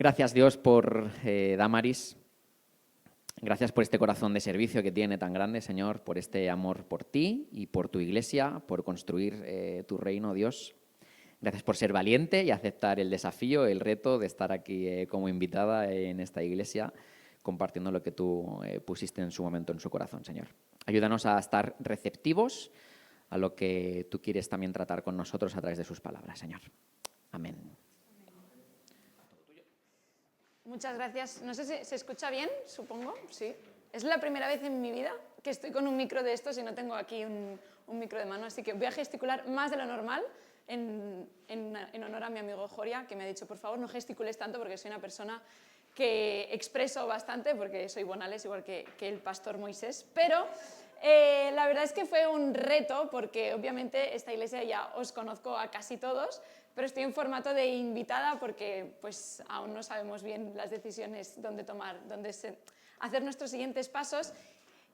Gracias, Dios, por Damaris. Gracias por este corazón de servicio que tiene tan grande, Señor, por este amor por ti y por tu iglesia, por construir tu reino, Dios. Gracias por ser valiente y aceptar el desafío, el reto de estar aquí como invitada en esta iglesia, compartiendo lo que tú pusiste en su momento en su corazón, Señor. Ayúdanos a estar receptivos a lo que tú quieres también tratar con nosotros a través de sus palabras, Señor. Amén. Muchas gracias. No sé si se escucha bien, supongo. Sí. Es la primera vez en mi vida que estoy con un micro de estos y no tengo aquí un micro de mano, así que voy a gesticular más de lo normal en honor a mi amigo Joria, que me ha dicho, por favor, no gesticules tanto porque soy una persona que expreso bastante, porque soy bonales, igual que el pastor Moisés, pero la verdad es que fue un reto, porque obviamente esta iglesia ya os conozco a casi todos, pero estoy en formato de invitada porque pues, aún no sabemos bien las decisiones, dónde tomar, hacer nuestros siguientes pasos.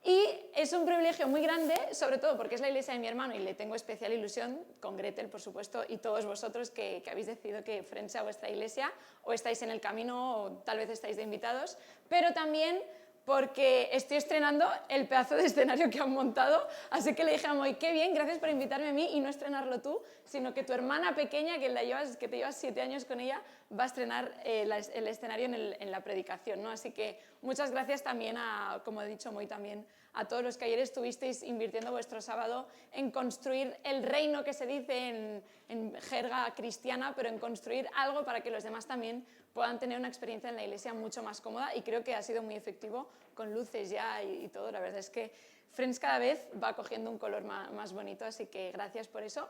Y es un privilegio muy grande, sobre todo porque es la iglesia de mi hermano y le tengo especial ilusión, con Gretel, por supuesto, y todos vosotros que habéis decidido que Friends sea vuestra iglesia, o estáis en el camino, o tal vez estáis de invitados, pero también porque estoy estrenando el pedazo de escenario que han montado, así que le dije a Moy, qué bien, gracias por invitarme a mí y no estrenarlo tú, sino que tu hermana pequeña, que te llevas 7 años con ella, va a estrenar el escenario en la predicación, ¿no? Así que muchas gracias también a, como he dicho Moy también, a todos los que ayer estuvisteis invirtiendo vuestro sábado en construir el reino que se dice en jerga cristiana, pero en construir algo para que los demás también puedan tener una experiencia en la iglesia mucho más cómoda, y creo que ha sido muy efectivo con luces ya y todo. La verdad es que Friends cada vez va cogiendo un color más bonito, así que gracias por eso.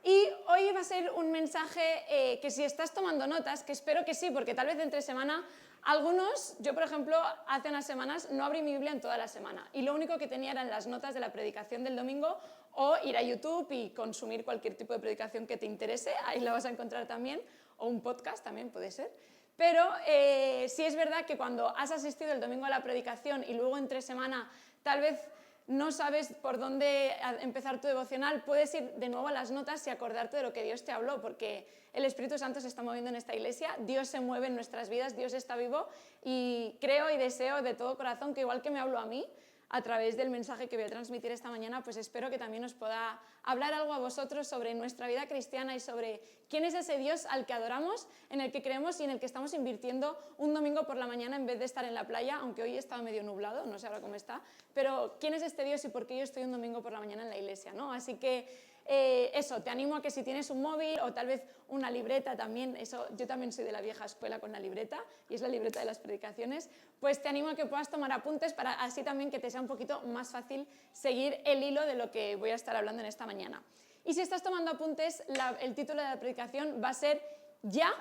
Y hoy va a ser un mensaje que si estás tomando notas, que espero que sí, porque tal vez entre semana algunos, yo por ejemplo, hace unas semanas no abrí mi Biblia en toda la semana y lo único que tenía eran las notas de la predicación del domingo, o ir a YouTube y consumir cualquier tipo de predicación que te interese, ahí la vas a encontrar también, o un podcast también puede ser. Pero sí es verdad que cuando has asistido el domingo a la predicación y luego entre semana tal vez no sabes por dónde empezar tu devocional, puedes ir de nuevo a las notas y acordarte de lo que Dios te habló, porque el Espíritu Santo se está moviendo en esta iglesia, Dios se mueve en nuestras vidas, Dios está vivo, y creo y deseo de todo corazón que igual que me habló a mí, a través del mensaje que voy a transmitir esta mañana, pues espero que también os pueda hablar algo a vosotros sobre nuestra vida cristiana y sobre quién es ese Dios al que adoramos, en el que creemos y en el que estamos invirtiendo un domingo por la mañana en vez de estar en la playa, aunque hoy está medio nublado, no sé ahora cómo está, pero quién es este Dios y por qué yo estoy un domingo por la mañana en la iglesia, ¿no? Así que eso, te animo a que si tienes un móvil o tal vez una libreta también, eso, yo también soy de la vieja escuela con la libreta y es la libreta de las predicaciones, pues te animo a que puedas tomar apuntes para así también que te sea un poquito más fácil seguir el hilo de lo que voy a estar hablando en esta mañana. Y si estás tomando apuntes, el título de la predicación va a ser Ya,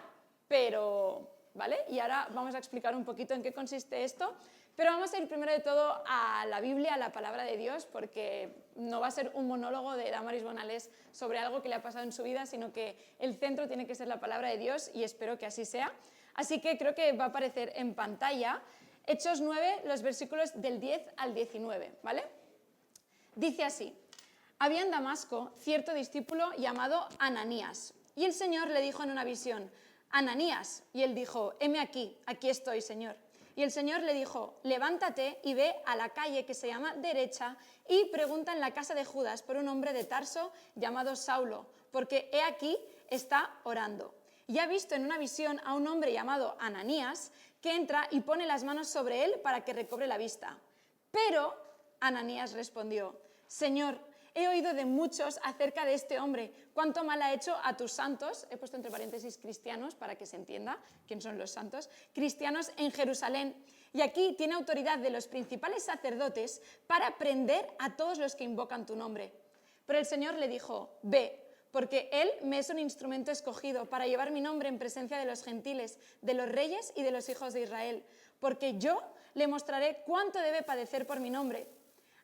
pero, ¿vale? Y ahora vamos a explicar un poquito en qué consiste esto. Pero vamos a ir primero de todo a la Biblia, a la palabra de Dios, porque no va a ser un monólogo de Damaris Bonales sobre algo que le ha pasado en su vida, sino que el centro tiene que ser la palabra de Dios y espero que así sea. Así que creo que va a aparecer en pantalla Hechos 9, los versículos del 10 al 19, ¿vale? Dice así: había en Damasco cierto discípulo llamado Ananías, y el Señor le dijo en una visión: Ananías, y él dijo: heme aquí, aquí estoy, Señor. Y el Señor le dijo: levántate y ve a la calle que se llama Derecha y pregunta en la casa de Judas por un hombre de Tarso llamado Saulo, porque he aquí está orando. Y ha visto en una visión a un hombre llamado Ananías que entra y pone las manos sobre él para que recobre la vista. Pero Ananías respondió: Señor, he oído de muchos acerca de este hombre, cuánto mal ha hecho a tus santos, he puesto entre paréntesis cristianos para que se entienda quién son los santos, cristianos en Jerusalén, y aquí tiene autoridad de los principales sacerdotes para prender a todos los que invocan tu nombre. Pero el Señor le dijo: ve, porque él me es un instrumento escogido para llevar mi nombre en presencia de los gentiles, de los reyes y de los hijos de Israel, porque yo le mostraré cuánto debe padecer por mi nombre.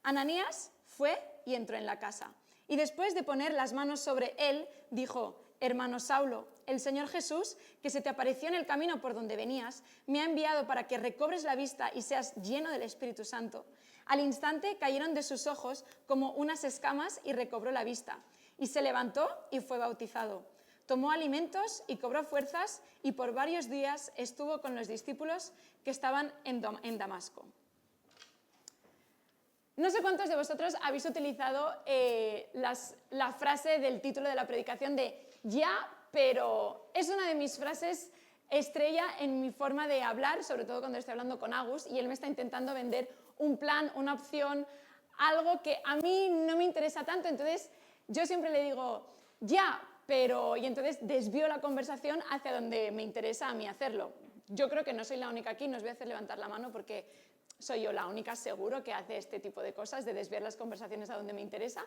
Ananías fue y entró en la casa, y después de poner las manos sobre él, dijo: hermano Saulo, el Señor Jesús, que se te apareció en el camino por donde venías, me ha enviado para que recobres la vista y seas lleno del Espíritu Santo. Al instante cayeron de sus ojos como unas escamas y recobró la vista, y se levantó y fue bautizado. tomó alimentos y cobró fuerzas y por varios días estuvo con los discípulos que estaban en Damasco. No sé cuántos de vosotros habéis utilizado la frase del título de la predicación de ya, pero es una de mis frases estrella en mi forma de hablar, sobre todo cuando estoy hablando con Agus y él me está intentando vender un plan, una opción, algo que a mí no me interesa tanto. Entonces yo siempre le digo ya, pero, y entonces desvío la conversación hacia donde me interesa a mí hacerlo. Yo creo que no soy la única aquí, no os voy a hacer levantar la mano porque soy yo la única, seguro, que hace este tipo de cosas, de desviar las conversaciones a donde me interesa,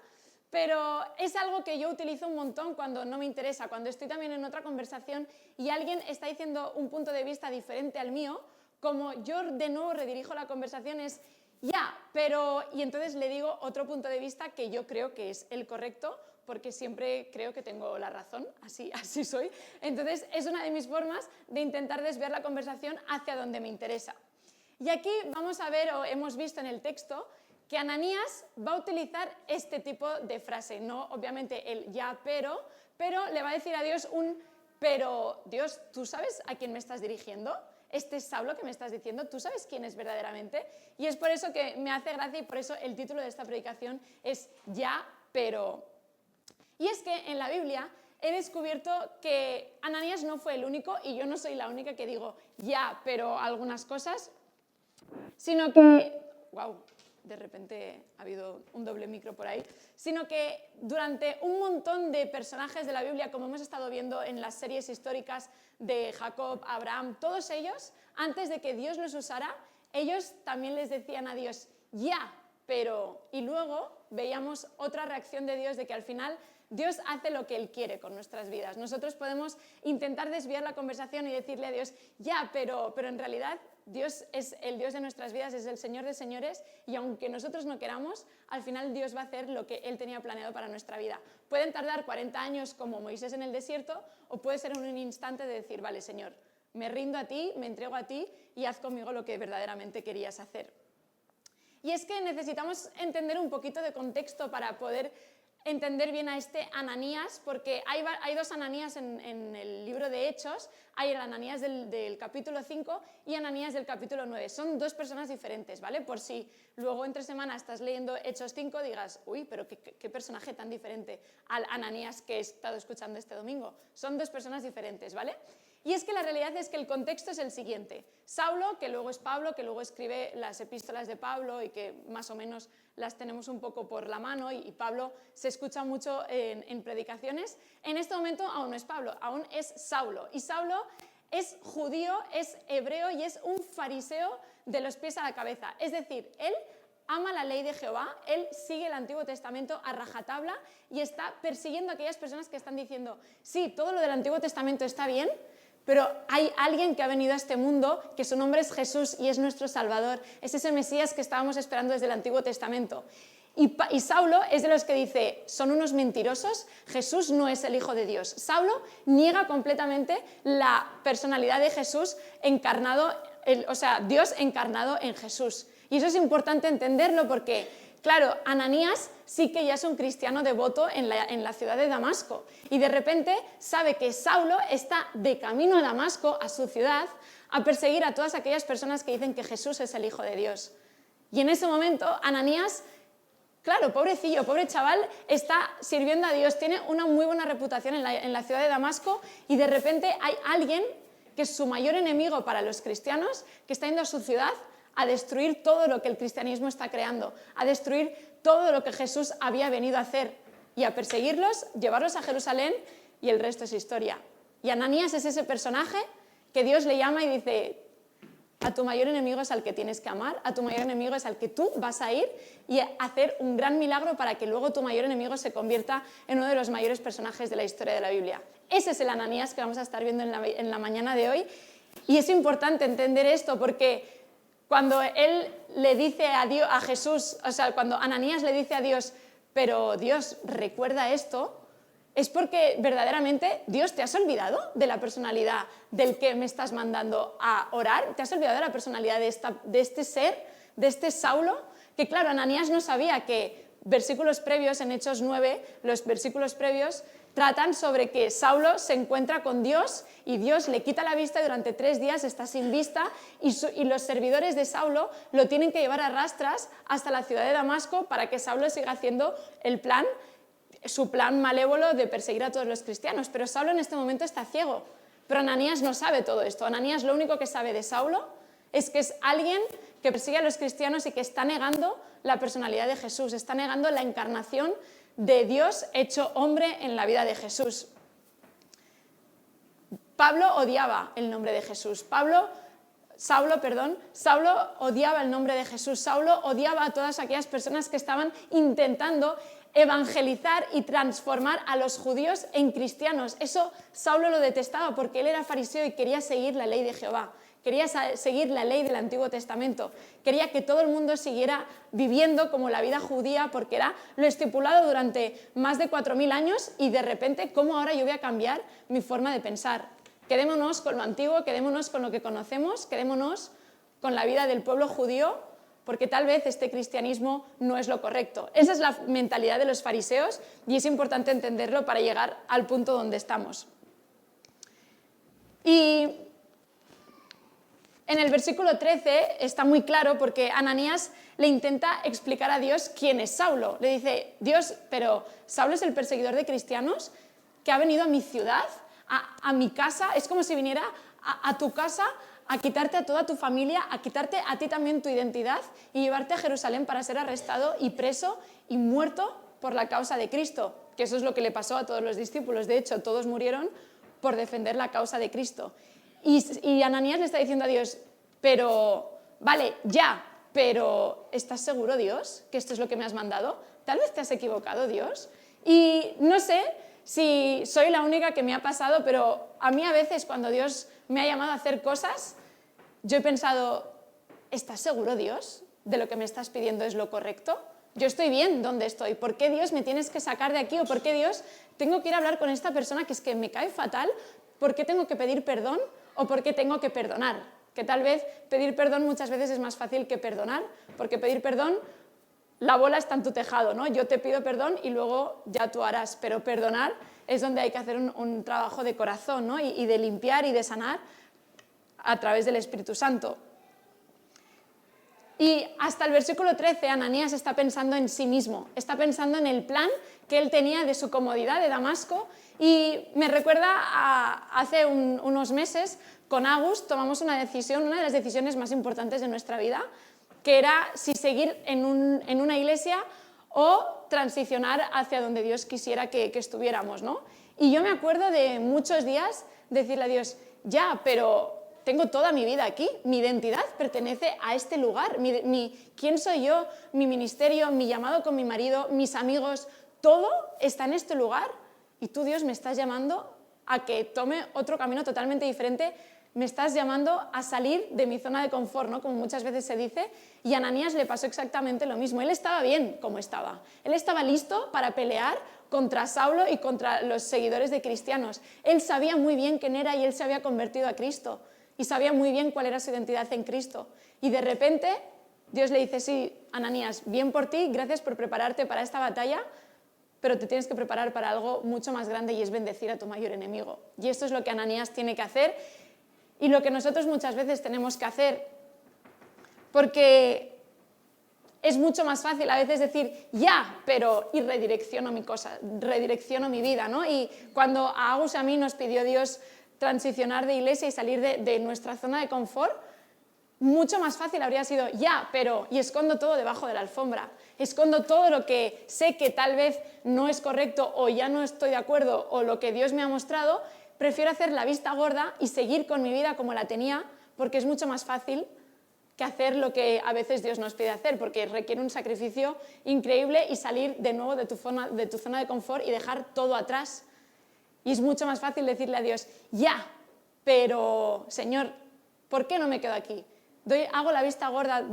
pero es algo que yo utilizo un montón cuando no me interesa, cuando estoy también en otra conversación y alguien está diciendo un punto de vista diferente al mío, como yo de nuevo redirijo la conversación es ya, pero, y entonces le digo otro punto de vista que yo creo que es el correcto, porque siempre creo que tengo la razón, así soy. Entonces es una de mis formas de intentar desviar la conversación hacia donde me interesa. Y aquí vamos a ver, o hemos visto en el texto, que Ananías va a utilizar este tipo de frase, no obviamente el ya, pero le va a decir a Dios pero Dios, ¿tú sabes a quién me estás dirigiendo? Este es Saulo que me estás diciendo, ¿tú sabes quién es verdaderamente? Y es por eso que me hace gracia y por eso el título de esta predicación es ya, pero. Y es que en la Biblia he descubierto que Ananías no fue el único, y yo no soy la única que digo ya, pero algunas cosas, sino que, wow, de repente ha habido un doble micro por ahí, sino que durante un montón de personajes de la Biblia, como hemos estado viendo en las series históricas de Jacob, Abraham, todos ellos, antes de que Dios los usara, ellos también les decían a Dios, ya, pero, y luego veíamos otra reacción de Dios de que al final Dios hace lo que Él quiere con nuestras vidas. Nosotros podemos intentar desviar la conversación y decirle a Dios, ya, pero en realidad Dios es el Dios de nuestras vidas, es el Señor de señores, y aunque nosotros no queramos, al final Dios va a hacer lo que Él tenía planeado para nuestra vida. Pueden tardar 40 años como Moisés en el desierto, o puede ser en un instante de decir, vale, Señor, me rindo a ti, me entrego a ti y haz conmigo lo que verdaderamente querías hacer. Y es que necesitamos entender un poquito de contexto para poder entender bien a este Ananías, porque hay dos Ananías en el libro de Hechos, hay el Ananías del capítulo 5 y Ananías del capítulo 9. Son dos personas diferentes, ¿vale? Por si luego entre semana estás leyendo Hechos 5, digas, uy, pero qué personaje tan diferente al Ananías que he estado escuchando este domingo. Son dos personas diferentes, ¿vale? Y es que la realidad es que el contexto es el siguiente. Saulo, que luego es Pablo, que luego escribe las epístolas de Pablo y que más o menos las tenemos un poco por la mano, y Pablo se escucha mucho en predicaciones. En este momento aún no es Pablo, aún es Saulo. Y Saulo es judío, es hebreo y es un fariseo de los pies a la cabeza. Es decir, él ama la ley de Jehová, él sigue el Antiguo Testamento a rajatabla y está persiguiendo a aquellas personas que están diciendo, sí, todo lo del Antiguo Testamento está bien, pero hay alguien que ha venido a este mundo, que su nombre es Jesús y es nuestro Salvador. Es ese Mesías que estábamos esperando desde el Antiguo Testamento. Y Saulo es de los que dice, son unos mentirosos, Jesús no es el Hijo de Dios. Saulo niega completamente la personalidad de Jesús encarnado, o sea, Dios encarnado en Jesús. Y eso es importante entenderlo porque, claro, Ananías sí que ya es un cristiano devoto en la ciudad de Damasco. Y de repente sabe que Saulo está de camino a Damasco, a su ciudad, a perseguir a todas aquellas personas que dicen que Jesús es el Hijo de Dios. Y en ese momento, Ananías, claro, pobrecillo, pobre chaval, está sirviendo a Dios, tiene una muy buena reputación en la ciudad de Damasco, y de repente hay alguien que es su mayor enemigo para los cristianos, que está yendo a su ciudad a destruir todo lo que el cristianismo está creando, a destruir todo lo que Jesús había venido a hacer y a perseguirlos, llevarlos a Jerusalén, y el resto es historia. Y Ananías es ese personaje que Dios le llama y dice, a tu mayor enemigo es al que tienes que amar, a tu mayor enemigo es al que tú vas a ir y hacer un gran milagro para que luego tu mayor enemigo se convierta en uno de los mayores personajes de la historia de la Biblia. Ese es el Ananías que vamos a estar viendo en la mañana de hoy, y es importante entender esto porque cuando él le dice a Jesús, o sea, cuando Ananías le dice a Dios, pero Dios, recuerda esto, es porque verdaderamente Dios, ¿te has olvidado de la personalidad del que me estás mandando a orar? ¿Te has olvidado de la personalidad de este ser, de este Saulo? Que claro, Ananías no sabía que versículos previos, en Hechos 9, los versículos previos, tratan sobre que Saulo se encuentra con Dios y Dios le quita la vista y durante 3 días está sin vista y los servidores de Saulo lo tienen que llevar a rastras hasta la ciudad de Damasco para que Saulo siga haciendo su plan malévolo de perseguir a todos los cristianos. Pero Saulo en este momento está ciego. Pero Ananías no sabe todo esto. Ananías lo único que sabe de Saulo es que es alguien que persigue a los cristianos y que está negando la personalidad de Jesús, está negando la encarnación de Dios hecho hombre en la vida de Jesús. Saulo odiaba el nombre de Jesús. Saulo odiaba el nombre de Jesús. Saulo odiaba a todas aquellas personas que estaban intentando evangelizar y transformar a los judíos en cristianos. Eso Saulo lo detestaba porque él era fariseo y quería seguir la ley de Jehová. Quería seguir la ley del Antiguo Testamento. Quería que todo el mundo siguiera viviendo como la vida judía porque era lo estipulado durante más de 4000 años y de repente, ¿cómo ahora yo voy a cambiar mi forma de pensar? Quedémonos con lo antiguo, quedémonos con lo que conocemos, quedémonos con la vida del pueblo judío porque tal vez este cristianismo no es lo correcto. Esa es la mentalidad de los fariseos y es importante entenderlo para llegar al punto donde estamos. Y en el versículo 13 está muy claro porque Ananías le intenta explicar a Dios quién es Saulo. Le dice, Dios, pero Saulo es el perseguidor de cristianos que ha venido a mi ciudad, a mi casa. Es como si viniera a tu casa a quitarte a toda tu familia, a quitarte a ti también tu identidad y llevarte a Jerusalén para ser arrestado y preso y muerto por la causa de Cristo. Que eso es lo que le pasó a todos los discípulos. De hecho, todos murieron por defender la causa de Cristo. Y Ananías le está diciendo a Dios, pero, vale, ya, pero ¿estás seguro, Dios, que esto es lo que me has mandado? Tal vez te has equivocado, Dios. Y no sé si soy la única que me ha pasado, pero a mí a veces cuando Dios me ha llamado a hacer cosas, yo he pensado, ¿estás seguro, Dios, de lo que me estás pidiendo es lo correcto? Yo estoy bien donde estoy. ¿Por qué, Dios, me tienes que sacar de aquí? ¿O por qué, Dios, tengo que ir a hablar con esta persona que es que me cae fatal? ¿Por qué tengo que pedir perdón? ¿O por qué tengo que perdonar? Que tal vez pedir perdón muchas veces es más fácil que perdonar, porque pedir perdón, la bola está en tu tejado, ¿no? Yo te pido perdón y luego ya tú harás, pero perdonar es donde hay que hacer un trabajo de corazón, ¿no? Y de limpiar y de sanar a través del Espíritu Santo. Y hasta el versículo 13, Ananías está pensando en sí mismo, está pensando en el plan que él tenía de su comodidad de Damasco. Y me recuerda a hace unos meses, con Agus, tomamos una decisión, una de las decisiones más importantes de nuestra vida, que era si seguir en una iglesia o transicionar hacia donde Dios quisiera que estuviéramos, ¿no? Y yo me acuerdo de muchos días decirle a Dios, ya, pero tengo toda mi vida aquí, mi identidad pertenece a este lugar, quién soy yo, mi ministerio, mi llamado con mi marido, mis amigos, todo está en este lugar. Y tú, Dios, me estás llamando a que tome otro camino totalmente diferente, me estás llamando a salir de mi zona de confort, ¿no? Como muchas veces se dice, y a Ananías le pasó exactamente lo mismo. Él estaba bien como estaba, él estaba listo para pelear contra Saulo y contra los seguidores de cristianos. Él sabía muy bien quién era y él se había convertido a Cristo y sabía muy bien cuál era su identidad en Cristo. Y de repente Dios le dice, sí, Ananías, bien por ti, gracias por prepararte para esta batalla, pero te tienes que preparar para algo mucho más grande y es bendecir a tu mayor enemigo. Y esto es lo que Ananías tiene que hacer y lo que nosotros muchas veces tenemos que hacer, porque es mucho más fácil a veces decir, ya, pero y redirecciono mi cosa, redirecciono mi vida, ¿no? Y cuando a Agus y a mí nos pidió Dios transicionar de iglesia y salir de nuestra zona de confort, mucho más fácil habría sido, ya, pero, y escondo todo debajo de la alfombra, escondo todo lo que sé que tal vez no es correcto o ya no estoy de acuerdo o lo que Dios me ha mostrado, prefiero hacer la vista gorda y seguir con mi vida como la tenía, porque es mucho más fácil que hacer lo que a veces Dios nos pide hacer, porque requiere un sacrificio increíble y salir de nuevo de tu zona de confort y dejar todo atrás. Y es mucho más fácil decirle a Dios, ya, pero Señor, ¿por qué no me quedo aquí? Hago la vista gorda,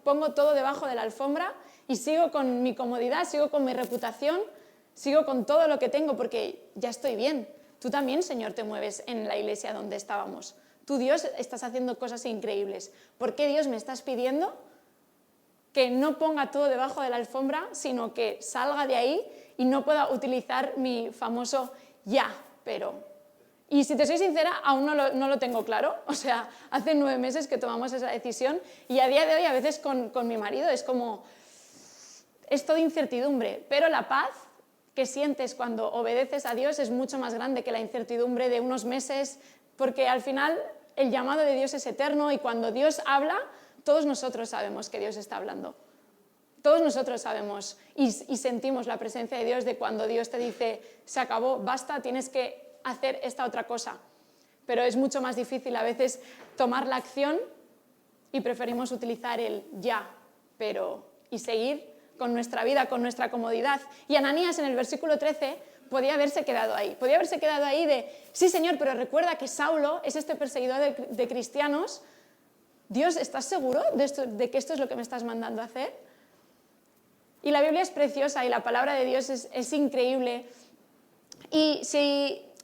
pongo todo debajo de la alfombra y sigo con mi comodidad, sigo con mi reputación, sigo con todo lo que tengo porque ya estoy bien. Tú también, Señor, te mueves en la iglesia donde estábamos. Tú, Dios, estás haciendo cosas increíbles. ¿Por qué, Dios, me estás pidiendo que no ponga todo debajo de la alfombra, sino que salga de ahí y no pueda utilizar mi famoso ya, pero. Y si te soy sincera, aún no lo tengo claro. O sea, hace 9 meses que tomamos esa decisión y a día de hoy a veces con mi marido es como, es todo incertidumbre, pero la paz que sientes cuando obedeces a Dios es mucho más grande que la incertidumbre de unos meses, porque al final el llamado de Dios es eterno y cuando Dios habla, todos nosotros sabemos que Dios está hablando. Todos nosotros sabemos y sentimos la presencia de Dios de cuando Dios te dice, se acabó, basta, tienes que hacer esta otra cosa. Pero es mucho más difícil a veces tomar la acción y preferimos utilizar el ya, pero y seguir con nuestra vida, con nuestra comodidad. Y Ananías en el versículo 13 podía haberse quedado ahí. Podía haberse quedado ahí de, sí Señor, pero recuerda que Saulo es este perseguidor de cristianos. Dios, ¿estás seguro de que esto es lo que me estás mandando a hacer? Y la Biblia es preciosa y la palabra de Dios es increíble. Y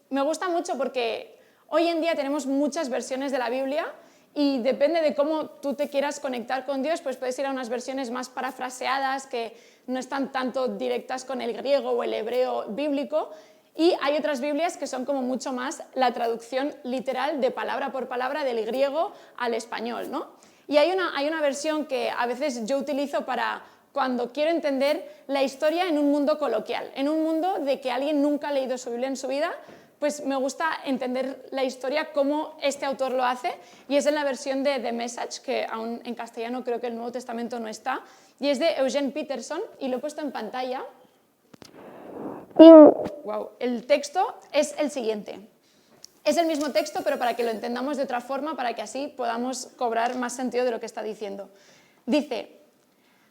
me gusta mucho porque hoy en día tenemos muchas versiones de la Biblia y depende de cómo tú te quieras conectar con Dios, pues puedes ir a unas versiones más parafraseadas que no están tanto directas con el griego o el hebreo bíblico, y hay otras Biblias que son como mucho más la traducción literal de palabra por palabra del griego al español, ¿no? Y hay una versión que a veces yo utilizo para cuando quiero entender la historia en un mundo coloquial, en un mundo de que alguien nunca ha leído su Biblia en su vida, pues me gusta entender la historia como este autor lo hace, y es en la versión de The Message, que aún en castellano creo que el Nuevo Testamento no está, y es de Eugene Peterson, y lo he puesto en pantalla. Wow, el texto es el siguiente. Es el mismo texto, pero para que lo entendamos de otra forma, para que así podamos cobrar más sentido de lo que está diciendo. Dice,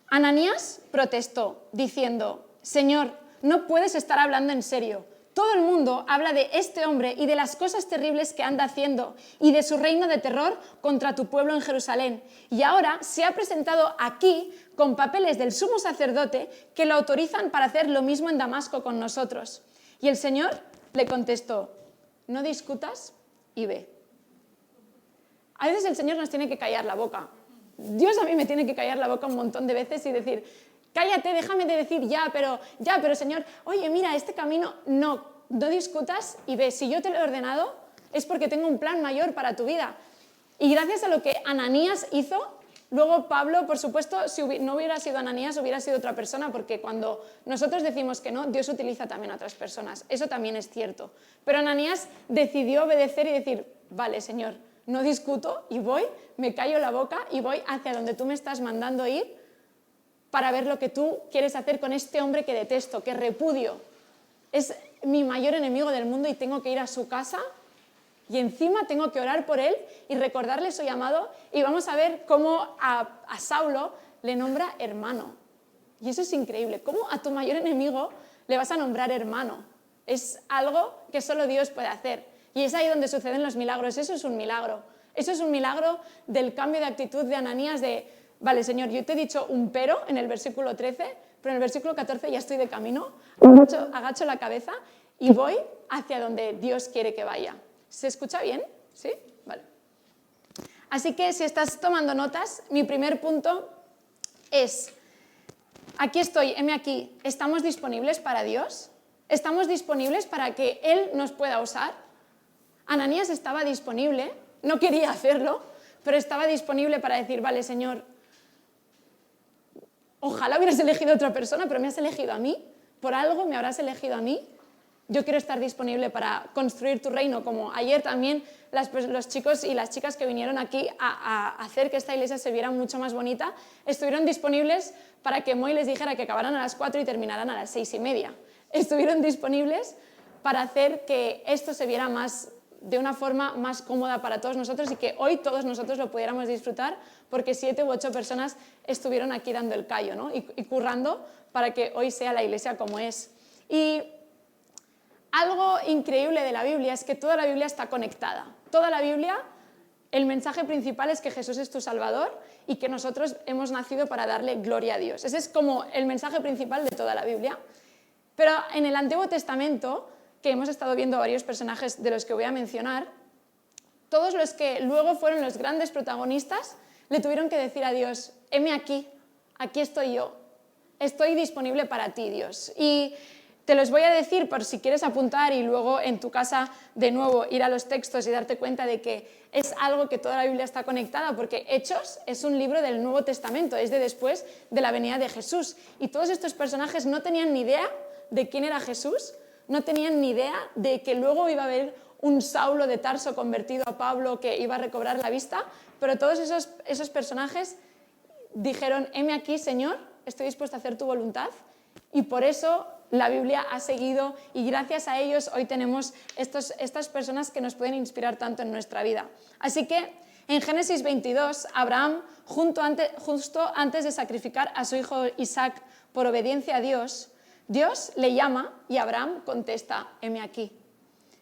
Ananías protestó, diciendo, Señor, no puedes estar hablando en serio. Todo el mundo habla de este hombre y de las cosas terribles que anda haciendo y de su reino de terror contra tu pueblo en Jerusalén. Y ahora se ha presentado aquí con papeles del sumo sacerdote que lo autorizan para hacer lo mismo en Damasco con nosotros. Y el Señor le contestó, no discutas y ve. A veces el Señor nos tiene que callar la boca. Dios a mí me tiene que callar la boca un montón de veces y decir, cállate, déjame de decir ya, pero Señor, oye, mira, este camino, no discutas y ve, si yo te lo he ordenado es porque tengo un plan mayor para tu vida. Y gracias a lo que Ananías hizo, luego Pablo, por supuesto, si no hubiera sido Ananías, hubiera sido otra persona, porque cuando nosotros decimos que no, Dios utiliza también a otras personas, eso también es cierto. Pero Ananías decidió obedecer y decir, vale, Señor, no discuto y voy, me callo la boca y voy hacia donde tú me estás mandando ir para ver lo que tú quieres hacer con este hombre que detesto, que repudio. Es mi mayor enemigo del mundo y tengo que ir a su casa y encima tengo que orar por él y recordarle su llamado, y vamos a ver cómo a Saulo le nombra hermano. Y eso es increíble. ¿Cómo a tu mayor enemigo le vas a nombrar hermano? Es algo que solo Dios puede hacer. Y es ahí donde suceden los milagros. Eso es un milagro. Eso es un milagro del cambio de actitud de Ananías de, vale, Señor, yo te he dicho un pero en el versículo 13, pero en el versículo 14 ya estoy de camino, agacho la cabeza y voy hacia donde Dios quiere que vaya. ¿Se escucha bien? ¿Sí? Vale. Así que si estás tomando notas, mi primer punto es, aquí estoy, heme aquí, ¿estamos disponibles para Dios? ¿Estamos disponibles para que Él nos pueda usar? Ananías estaba disponible, no quería hacerlo, pero estaba disponible para decir, vale, Señor, ojalá hubieras elegido a otra persona, pero me has elegido a mí, por algo me habrás elegido a mí. Yo quiero estar disponible para construir tu reino, como ayer también los chicos y las chicas que vinieron aquí a hacer que esta iglesia se viera mucho más bonita, estuvieron disponibles para que Moy les dijera que acabaran a las 4 y terminaran a las 6:30. Estuvieron disponibles para hacer que esto se viera de una forma más cómoda para todos nosotros y que hoy todos nosotros lo pudiéramos disfrutar, porque 7 u 8 personas estuvieron aquí dando el callo, ¿no? y currando para que hoy sea la iglesia como es. Y algo increíble de la Biblia es que toda la Biblia está conectada. Toda la Biblia, el mensaje principal es que Jesús es tu Salvador y que nosotros hemos nacido para darle gloria a Dios. Ese es como el mensaje principal de toda la Biblia. Pero en el Antiguo Testamento, que hemos estado viendo varios personajes de los que voy a mencionar, todos los que luego fueron los grandes protagonistas le tuvieron que decir a Dios, heme aquí estoy yo, estoy disponible para ti, Dios. Y Te los voy a decir por si quieres apuntar y luego en tu casa de nuevo ir a los textos y darte cuenta de que es algo que toda la Biblia está conectada, porque Hechos es un libro del Nuevo Testamento, es de después de la venida de Jesús. Y todos estos personajes no tenían ni idea de quién era Jesús, no tenían ni idea de que luego iba a haber un Saulo de Tarso convertido a Pablo que iba a recobrar la vista, pero todos esos personajes dijeron, heme aquí, Señor, estoy dispuesto a hacer tu voluntad, y por eso la Biblia ha seguido, y gracias a ellos hoy tenemos estas personas que nos pueden inspirar tanto en nuestra vida. Así que en Génesis 22, Abraham, justo antes de sacrificar a su hijo Isaac por obediencia a Dios, Dios le llama y Abraham contesta, heme aquí.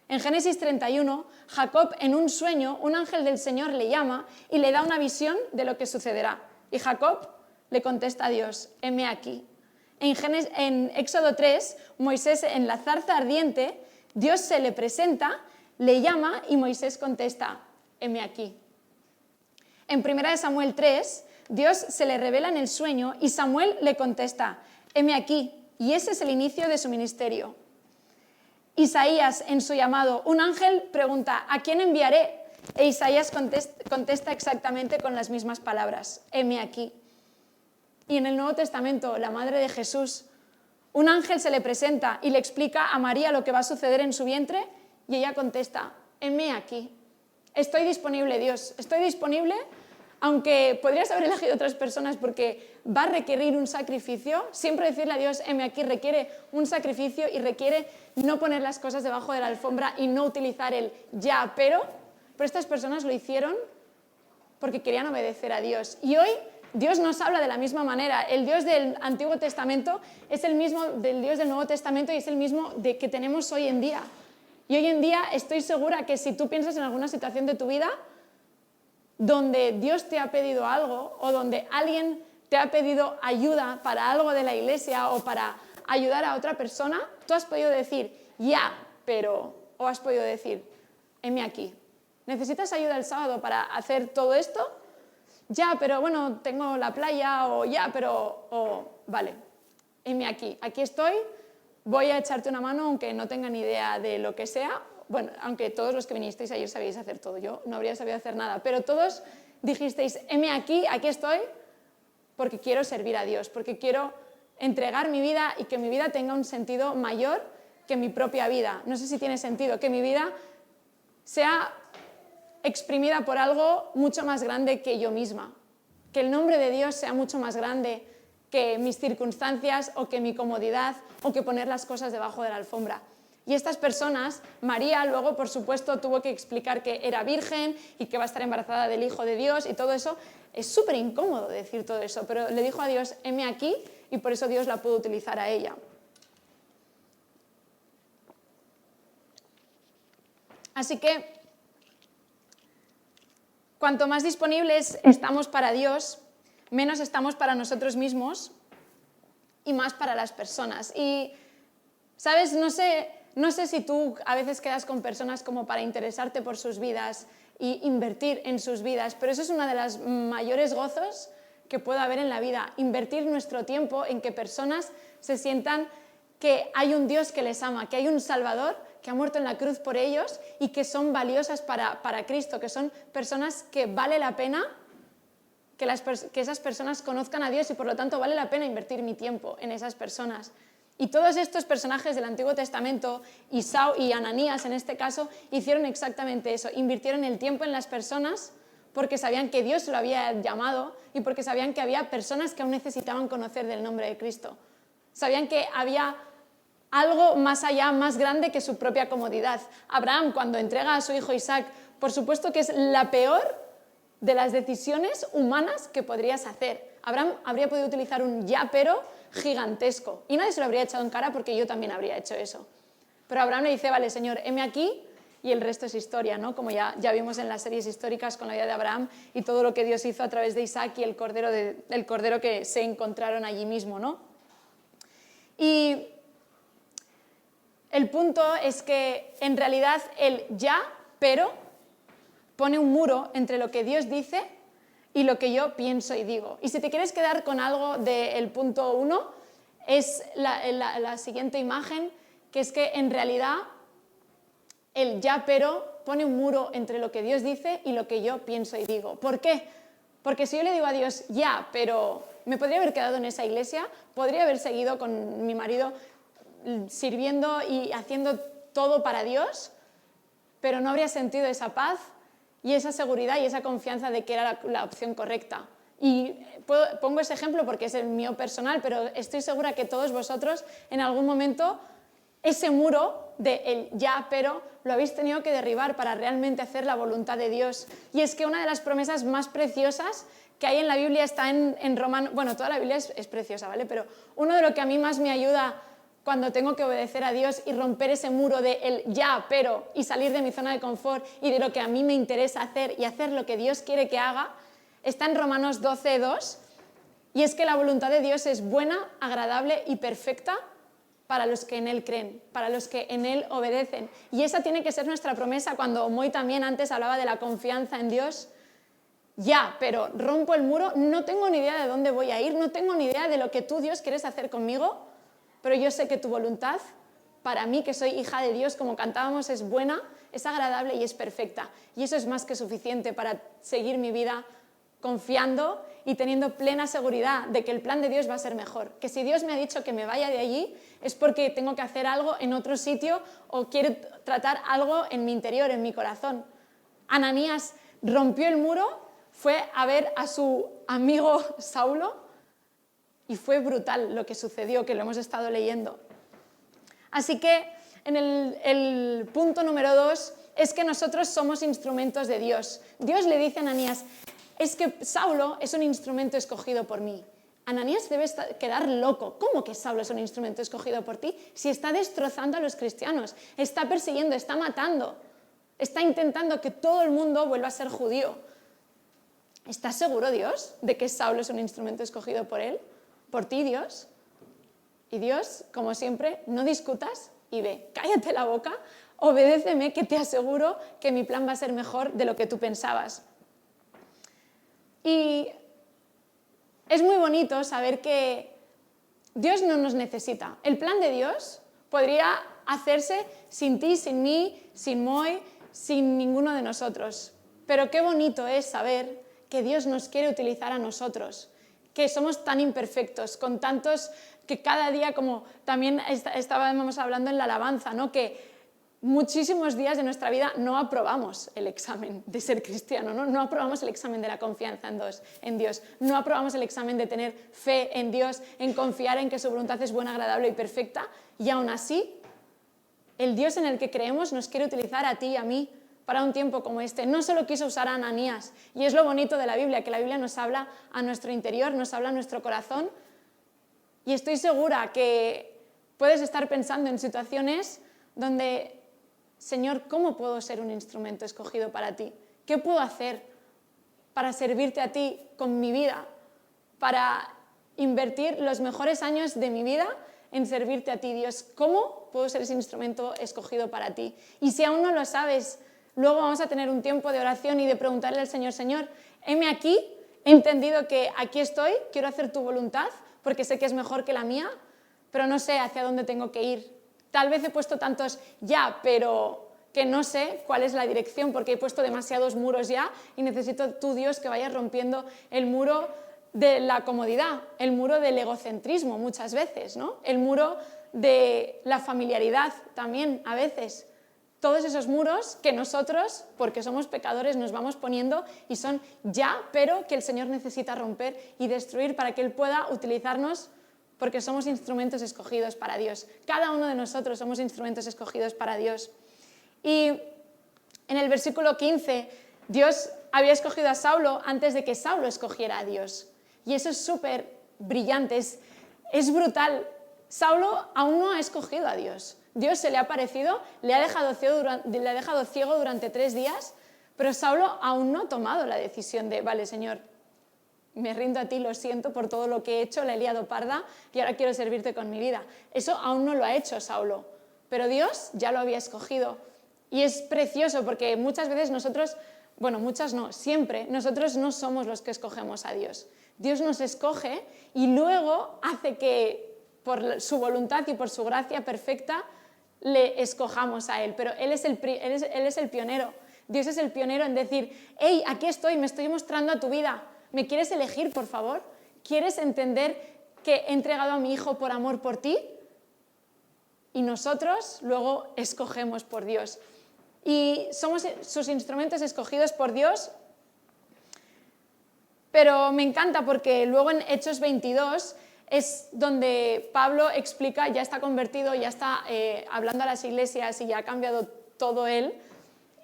En Génesis 31, Jacob en un sueño, un ángel del Señor le llama y le da una visión de lo que sucederá. Y Jacob le contesta a Dios, heme aquí. En Éxodo 3, Moisés en la zarza ardiente, Dios se le presenta, le llama y Moisés contesta, heme aquí. En 1 Samuel 3, Dios se le revela en el sueño y Samuel le contesta, heme aquí. Y ese es el inicio de su ministerio. Isaías, en su llamado, un ángel pregunta, ¿a quién enviaré? E Isaías contesta exactamente con las mismas palabras, heme aquí. Y en el Nuevo Testamento, la madre de Jesús, un ángel se le presenta y le explica a María lo que va a suceder en su vientre y ella contesta, heme aquí. Estoy disponible, Dios, estoy disponible, aunque podrías haber elegido otras personas porque va a requerir un sacrificio. Siempre decirle a Dios, heme aquí, requiere un sacrificio y requiere no poner las cosas debajo de la alfombra y no utilizar el ya, pero estas personas lo hicieron porque querían obedecer a Dios. Y hoy Dios nos habla de la misma manera. El Dios del Antiguo Testamento es el mismo del Dios del Nuevo Testamento y es el mismo que tenemos hoy en día. Y hoy en día estoy segura que si tú piensas en alguna situación de tu vida donde Dios te ha pedido algo o donde alguien te ha pedido ayuda para algo de la iglesia o para ayudar a otra persona, tú has podido decir, ya, pero, o has podido decir, heme aquí. ¿Necesitas ayuda el sábado para hacer todo esto? Ya, pero bueno, tengo la playa, o ya, pero, vale, heme aquí. Aquí estoy, voy a echarte una mano aunque no tenga ni idea de lo que sea. Bueno, aunque todos los que vinisteis ayer sabíais hacer todo, yo no habría sabido hacer nada, pero todos dijisteis, heme aquí, aquí estoy, porque quiero servir a Dios, porque quiero entregar mi vida y que mi vida tenga un sentido mayor que mi propia vida. No sé si tiene sentido, que mi vida sea exprimida por algo mucho más grande que yo misma, que el nombre de Dios sea mucho más grande que mis circunstancias o que mi comodidad o que poner las cosas debajo de la alfombra. Y estas personas, María luego por supuesto tuvo que explicar que era virgen y que va a estar embarazada del Hijo de Dios y todo eso. Es súper incómodo decir todo eso, pero le dijo a Dios, heme aquí, y por eso Dios la pudo utilizar a ella. Así que, cuanto más disponibles estamos para Dios, menos estamos para nosotros mismos y más para las personas. Y, ¿sabes? No sé si tú a veces quedas con personas como para interesarte por sus vidas y invertir en sus vidas, pero eso es uno de los mayores gozos que puede haber en la vida, invertir nuestro tiempo en que personas se sientan que hay un Dios que les ama, que hay un Salvador que ha muerto en la cruz por ellos y que son valiosas para Cristo, que son personas que vale la pena que esas personas conozcan a Dios y por lo tanto vale la pena invertir mi tiempo en esas personas. Y todos estos personajes del Antiguo Testamento, Isao y Ananías en este caso, hicieron exactamente eso, invirtieron el tiempo en las personas porque sabían que Dios lo había llamado y porque sabían que había personas que aún necesitaban conocer del nombre de Cristo. Sabían que había algo más allá, más grande que su propia comodidad. Abraham, cuando entrega a su hijo Isaac, por supuesto que es la peor de las decisiones humanas que podrías hacer. Abraham habría podido utilizar un ya pero gigantesco y nadie se lo habría echado en cara porque yo también habría hecho eso. Pero Abraham le dice, vale, Señor, heme aquí, y el resto es historia, ¿no? Como ya vimos en las series históricas con la vida de Abraham y todo lo que Dios hizo a través de Isaac y el cordero que se encontraron allí mismo, ¿no? Y el punto es que en realidad el ya, pero, pone un muro entre lo que Dios dice y lo que yo pienso y digo. Y si te quieres quedar con algo del punto 1, es la siguiente imagen, que es que en realidad el ya pero pone un muro entre lo que Dios dice y lo que yo pienso y digo. ¿Por qué? Porque si yo le digo a Dios, ya, pero me podría haber quedado en esa iglesia, podría haber seguido con mi marido sirviendo y haciendo todo para Dios, pero no habría sentido esa paz y esa seguridad y esa confianza de que era la opción correcta. Y pongo ese ejemplo porque es el mío personal, pero estoy segura que todos vosotros en algún momento ese muro del ya, pero lo habéis tenido que derribar para realmente hacer la voluntad de Dios. Y es que una de las promesas más preciosas que hay en la Biblia está en Romanos. Bueno, toda la Biblia es preciosa, ¿vale? Pero uno de lo que a mí más me ayuda cuando tengo que obedecer a Dios y romper ese muro de el ya, pero, y salir de mi zona de confort y de lo que a mí me interesa hacer y hacer lo que Dios quiere que haga, está en Romanos 12:2, y es que la voluntad de Dios es buena, agradable y perfecta para los que en Él creen, para los que en Él obedecen. Y esa tiene que ser nuestra promesa cuando Moy también antes hablaba de la confianza en Dios. Ya, pero rompo el muro, no tengo ni idea de dónde voy a ir, no tengo ni idea de lo que tú, Dios, quieres hacer conmigo, pero yo sé que tu voluntad, para mí, que soy hija de Dios, como cantábamos, es buena, es agradable y es perfecta. Y eso es más que suficiente para seguir mi vida confiando y teniendo plena seguridad de que el plan de Dios va a ser mejor. Que si Dios me ha dicho que me vaya de allí es porque tengo que hacer algo en otro sitio o quiere tratar algo en mi interior, en mi corazón. Ananías rompió el muro, fue a ver a su amigo Saulo y fue brutal lo que sucedió, que lo hemos estado leyendo. Así que en el punto número 2 es que nosotros somos instrumentos de Dios. Dios le dice a Ananías, es que Saulo es un instrumento escogido por mí. Ananías debe quedar loco. ¿Cómo que Saulo es un instrumento escogido por ti? Si está destrozando a los cristianos, está persiguiendo, está matando, está intentando que todo el mundo vuelva a ser judío. ¿Estás seguro, Dios, de que Saulo es un instrumento escogido por él? ¿Por ti, Dios? Y Dios, como siempre, no discutas y ve, cállate la boca, obedéceme, que te aseguro que mi plan va a ser mejor de lo que tú pensabas. Y es muy bonito saber que Dios no nos necesita. El plan de Dios podría hacerse sin ti, sin mí, sin Moy, sin ninguno de nosotros. Pero qué bonito es saber que Dios nos quiere utilizar a nosotros, que somos tan imperfectos, con tantos que cada día, como también estábamos hablando en la alabanza, ¿no? Que muchísimos días de nuestra vida no aprobamos el examen de ser cristiano, no aprobamos el examen de la confianza en Dios, no aprobamos el examen de tener fe en Dios, en confiar en que su voluntad es buena, agradable y perfecta, y aún así, el Dios en el que creemos nos quiere utilizar a ti y a mí para un tiempo como este. No solo quiso usar a Ananías, y es lo bonito de la Biblia, que la Biblia nos habla a nuestro interior, nos habla a nuestro corazón, y estoy segura que puedes estar pensando en situaciones donde, Señor, ¿cómo puedo ser un instrumento escogido para ti? ¿Qué puedo hacer para servirte a ti con mi vida? Para invertir los mejores años de mi vida en servirte a ti, Dios. ¿Cómo puedo ser ese instrumento escogido para ti? Y si aún no lo sabes, luego vamos a tener un tiempo de oración y de preguntarle al Señor, Señor, heme aquí, he entendido que aquí estoy, quiero hacer tu voluntad, porque sé que es mejor que la mía, pero no sé hacia dónde tengo que ir. Tal vez he puesto tantos ya, pero que no sé cuál es la dirección, porque he puesto demasiados muros ya y necesito tú, Dios, que vayas rompiendo el muro de la comodidad, el muro del egocentrismo muchas veces, ¿no? El muro de la familiaridad también a veces. Todos esos muros que nosotros, porque somos pecadores, nos vamos poniendo y son ya, pero que el Señor necesita romper y destruir para que Él pueda utilizarnos, porque somos instrumentos escogidos para Dios. Cada uno de nosotros somos instrumentos escogidos para Dios. Y en el versículo 15, Dios había escogido a Saulo antes de que Saulo escogiera a Dios. Y eso es súper brillante, es brutal. Saulo aún no ha escogido a Dios. Dios se le ha aparecido, le ha dejado ciego durante 3 días, pero Saulo aún no ha tomado la decisión de, vale, Señor, me rindo a ti, lo siento por todo lo que he hecho, la he liado parda y ahora quiero servirte con mi vida. Eso aún no lo ha hecho Saulo, pero Dios ya lo había escogido. Y es precioso porque muchas veces nosotros, bueno, muchas no, siempre nosotros no somos los que escogemos a Dios. Dios nos escoge y luego hace que por su voluntad y por su gracia perfecta, le escojamos a Él. Pero Él es el pionero. Dios es el pionero en decir, hey, aquí estoy, me estoy mostrando a tu vida. ¿Me quieres elegir, por favor? ¿Quieres entender que he entregado a mi hijo por amor por ti? Y nosotros luego escogemos por Dios. Y somos sus instrumentos escogidos por Dios. Pero me encanta porque luego en Hechos 22 es donde Pablo explica, ya está convertido, ya está hablando a las iglesias y ya ha cambiado todo él.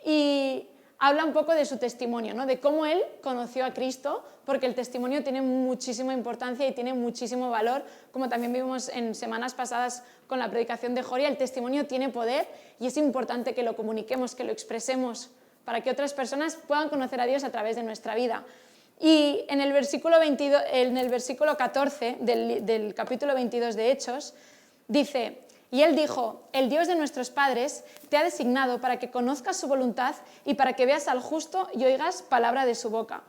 Y habla un poco de su testimonio, ¿no? De cómo él conoció a Cristo, porque el testimonio tiene muchísima importancia y tiene muchísimo valor, como también vimos en semanas pasadas con la predicación de Joria. El testimonio tiene poder y es importante que lo comuniquemos, que lo expresemos, para que otras personas puedan conocer a Dios a través de nuestra vida. Y en el versículo 14 del capítulo 22 de Hechos, dice, y él dijo, el Dios de nuestros padres te ha designado para que conozcas su voluntad y para que veas al justo y oigas palabra de su boca.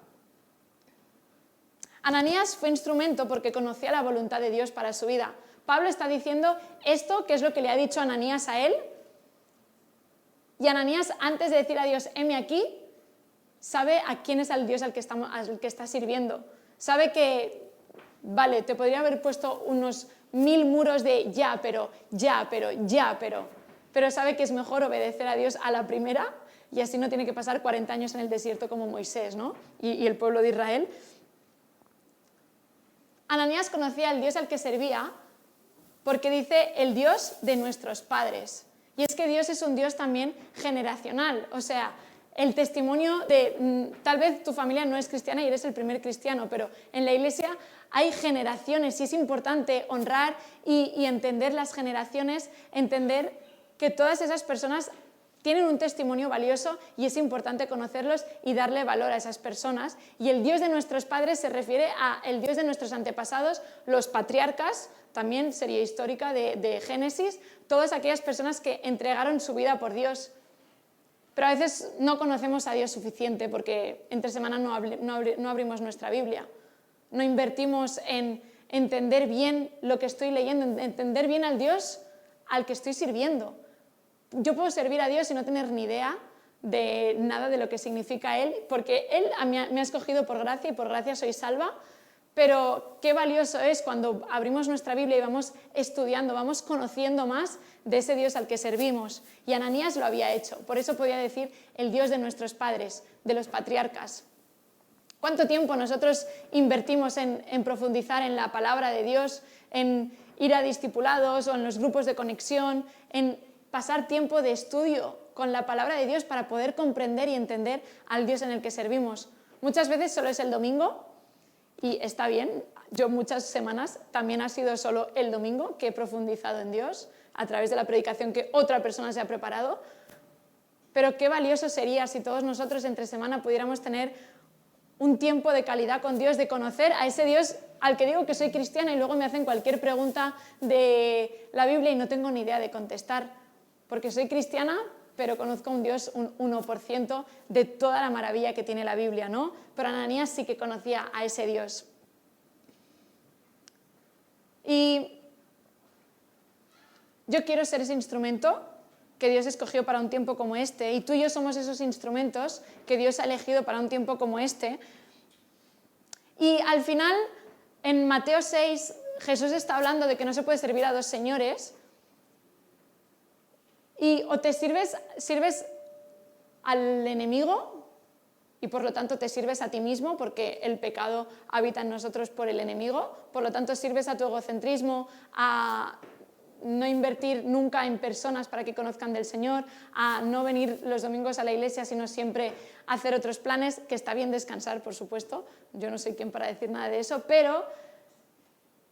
Ananías fue instrumento porque conocía la voluntad de Dios para su vida. Pablo está diciendo esto, que es lo que le ha dicho Ananías a él. Y Ananías, antes de decir a Dios, heme aquí, sabe a quién es el Dios al que está sirviendo. Sabe que, vale, te podría haber puesto unos 1000 muros de pero sabe que es mejor obedecer a Dios a la primera y así no tiene que pasar 40 años en el desierto como Moisés, ¿no? y el pueblo de Israel. Ananías conocía al Dios al que servía porque dice el Dios de nuestros padres. Y es que Dios es un Dios también generacional, o sea, el testimonio de, tal vez tu familia no es cristiana y eres el primer cristiano, pero en la iglesia hay generaciones y es importante honrar y entender las generaciones, entender que todas esas personas tienen un testimonio valioso y es importante conocerlos y darle valor a esas personas. Y el Dios de nuestros padres se refiere al Dios de nuestros antepasados, los patriarcas, también serie histórica de Génesis, todas aquellas personas que entregaron su vida por Dios. Pero a veces no conocemos a Dios suficiente porque entre semana no abrimos nuestra Biblia. No invertimos en entender bien lo que estoy leyendo, en entender bien al Dios al que estoy sirviendo. Yo puedo servir a Dios y no tener ni idea de nada de lo que significa Él, porque Él me ha escogido por gracia y por gracia soy salva, pero qué valioso es cuando abrimos nuestra Biblia y vamos estudiando, vamos conociendo más de ese Dios al que servimos. Y Ananías lo había hecho, por eso podía decir el Dios de nuestros padres, de los patriarcas. ¿Cuánto tiempo nosotros invertimos en profundizar en la palabra de Dios, en ir a discipulados o en los grupos de conexión, en pasar tiempo de estudio con la palabra de Dios para poder comprender y entender al Dios en el que servimos? Muchas veces solo es el domingo y está bien. Yo muchas semanas también ha sido solo el domingo que he profundizado en Dios a través de la predicación que otra persona se ha preparado. Pero qué valioso sería si todos nosotros entre semana pudiéramos tener un tiempo de calidad con Dios, de conocer a ese Dios al que digo que soy cristiana y luego me hacen cualquier pregunta de la Biblia y no tengo ni idea de contestar. Porque soy cristiana, pero conozco a un Dios un 1% de toda la maravilla que tiene la Biblia, ¿no? Pero Ananías sí que conocía a ese Dios. Y yo quiero ser ese instrumento que Dios escogió para un tiempo como este, y tú y yo somos esos instrumentos que Dios ha elegido para un tiempo como este. Y al final, en Mateo 6, Jesús está hablando de que no se puede servir a dos señores. Y o te sirves al enemigo y por lo tanto te sirves a ti mismo porque el pecado habita en nosotros por el enemigo, por lo tanto sirves a tu egocentrismo, a no invertir nunca en personas para que conozcan del Señor, a no venir los domingos a la iglesia sino siempre hacer otros planes, que está bien descansar, por supuesto, yo no soy quien para decir nada de eso, pero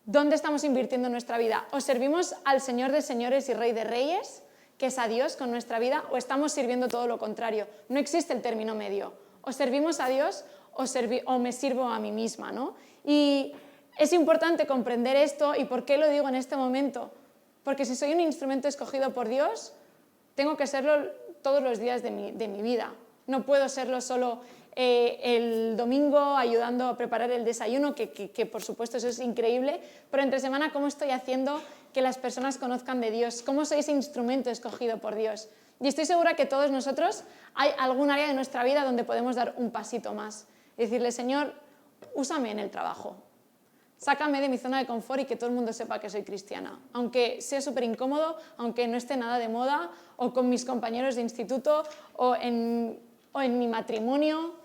¿dónde estamos invirtiendo nuestra vida? ¿O servimos al Señor de señores y Rey de reyes, que es a Dios con nuestra vida, o estamos sirviendo todo lo contrario? No existe el término medio. O servimos a Dios o me sirvo a mí misma, ¿no? Y es importante comprender esto. ¿Y por qué lo digo en este momento? Porque si soy un instrumento escogido por Dios, tengo que serlo todos los días de mi vida. No puedo serlo solo el domingo ayudando a preparar el desayuno, que por supuesto eso es increíble, pero entre semana cómo estoy haciendo que las personas conozcan de Dios, cómo soy ese instrumento escogido por Dios. Y estoy segura que todos nosotros hay algún área de nuestra vida donde podemos dar un pasito más. Y decirle, Señor, úsame en el trabajo. Sácame de mi zona de confort y que todo el mundo sepa que soy cristiana. Aunque sea súper incómodo, aunque no esté nada de moda, o con mis compañeros de instituto, o en mi matrimonio.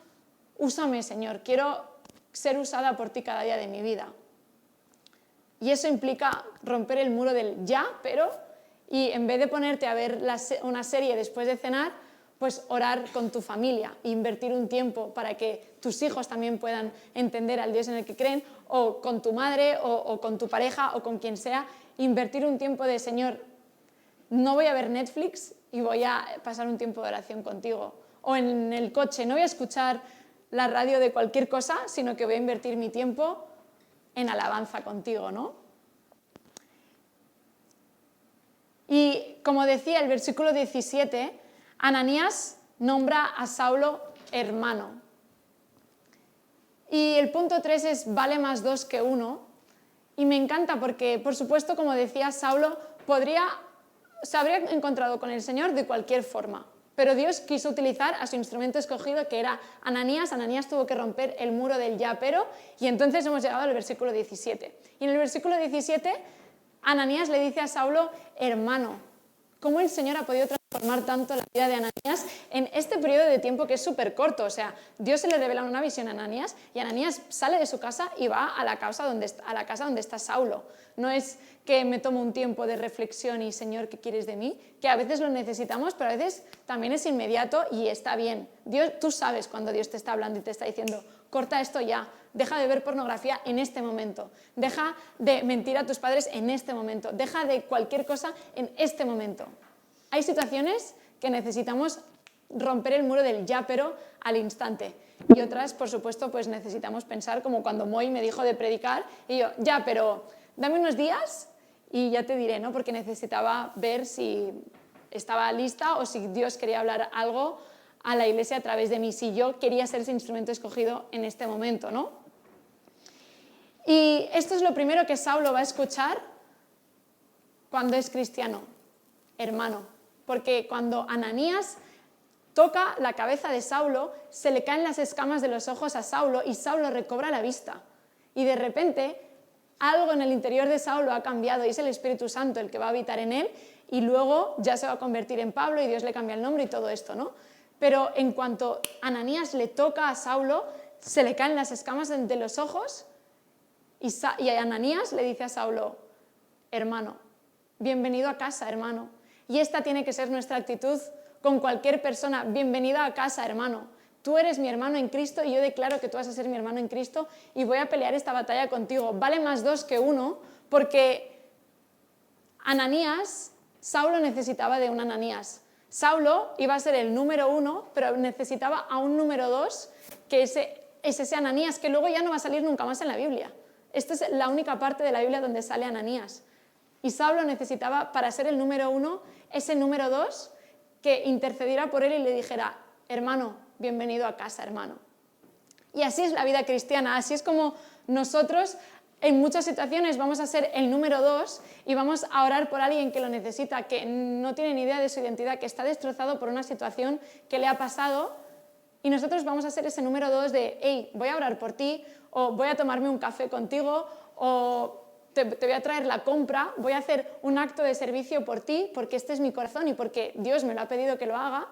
Úsame, Señor. Quiero ser usada por ti cada día de mi vida. Y eso implica romper el muro del ya, pero, y en vez de ponerte a ver una serie después de cenar, pues orar con tu familia e invertir un tiempo para que tus hijos también puedan entender al Dios en el que creen, o con tu madre, o con tu pareja, o con quien sea, invertir un tiempo de, Señor, no voy a ver Netflix y voy a pasar un tiempo de oración contigo. O en el coche, no voy a escuchar la radio de cualquier cosa, sino que voy a invertir mi tiempo en alabanza contigo, ¿no? Y como decía el versículo 17, Ananías nombra a Saulo hermano. Y el punto 3 es vale más 2 que 1. Y me encanta porque, por supuesto, como decía, Saulo se habría encontrado con el Señor de cualquier forma. Pero Dios quiso utilizar a su instrumento escogido, que era Ananías. Ananías tuvo que romper el muro del ya, pero, y entonces hemos llegado al versículo 17. Y en el versículo 17, Ananías le dice a Saulo, hermano. ¿Cómo el Señor ha podido transformar tanto la vida de Ananías en este periodo de tiempo que es súper corto? O sea, Dios se le revela una visión a Ananías y Ananías sale de su casa y va a la casa donde está Saulo. No es que me tomo un tiempo de reflexión y, Señor, ¿qué quieres de mí? Que a veces lo necesitamos, pero a veces también es inmediato y está bien. Tú sabes cuando Dios te está hablando y te está diciendo, corta esto ya, deja de ver pornografía en este momento, deja de mentir a tus padres en este momento, deja de cualquier cosa en este momento. Hay situaciones que necesitamos romper el muro del ya, pero al instante. Y otras, por supuesto, pues necesitamos pensar como cuando Moy me dijo de predicar y yo, ya, pero dame unos días y ya te diré, ¿no? Porque necesitaba ver si estaba lista o si Dios quería hablar algo a la iglesia a través de mí, si yo quería ser ese instrumento escogido en este momento, ¿no? Y esto es lo primero que Saulo va a escuchar cuando es cristiano, hermano. Porque cuando Ananías toca la cabeza de Saulo, se le caen las escamas de los ojos a Saulo y Saulo recobra la vista. Y de repente algo en el interior de Saulo ha cambiado y es el Espíritu Santo el que va a habitar en él y luego ya se va a convertir en Pablo y Dios le cambia el nombre y todo esto, ¿no? Pero en cuanto Ananías le toca a Saulo, se le caen las escamas de los ojos y Ananías le dice a Saulo, hermano, bienvenido a casa, hermano. Y esta tiene que ser nuestra actitud con cualquier persona, bienvenida a casa, hermano. Tú eres mi hermano en Cristo y yo declaro que tú vas a ser mi hermano en Cristo y voy a pelear esta batalla contigo. Vale más 2 que 1 porque Saulo necesitaba de un Ananías. Saulo iba a ser el número 1, pero necesitaba a un número 2, que es ese Ananías, que luego ya no va a salir nunca más en la Biblia. Esta es la única parte de la Biblia donde sale Ananías. Y Saulo necesitaba, para ser el número 1, ese número 2, que intercediera por él y le dijera, hermano, bienvenido a casa, hermano. Y así es la vida cristiana, así es como nosotros en muchas situaciones vamos a ser el número 2 y vamos a orar por alguien que lo necesita, que no tiene ni idea de su identidad, que está destrozado por una situación que le ha pasado, y nosotros vamos a ser ese número 2 de, hey, voy a orar por ti, o voy a tomarme un café contigo, o te voy a traer la compra, voy a hacer un acto de servicio por ti, porque este es mi corazón y porque Dios me lo ha pedido que lo haga,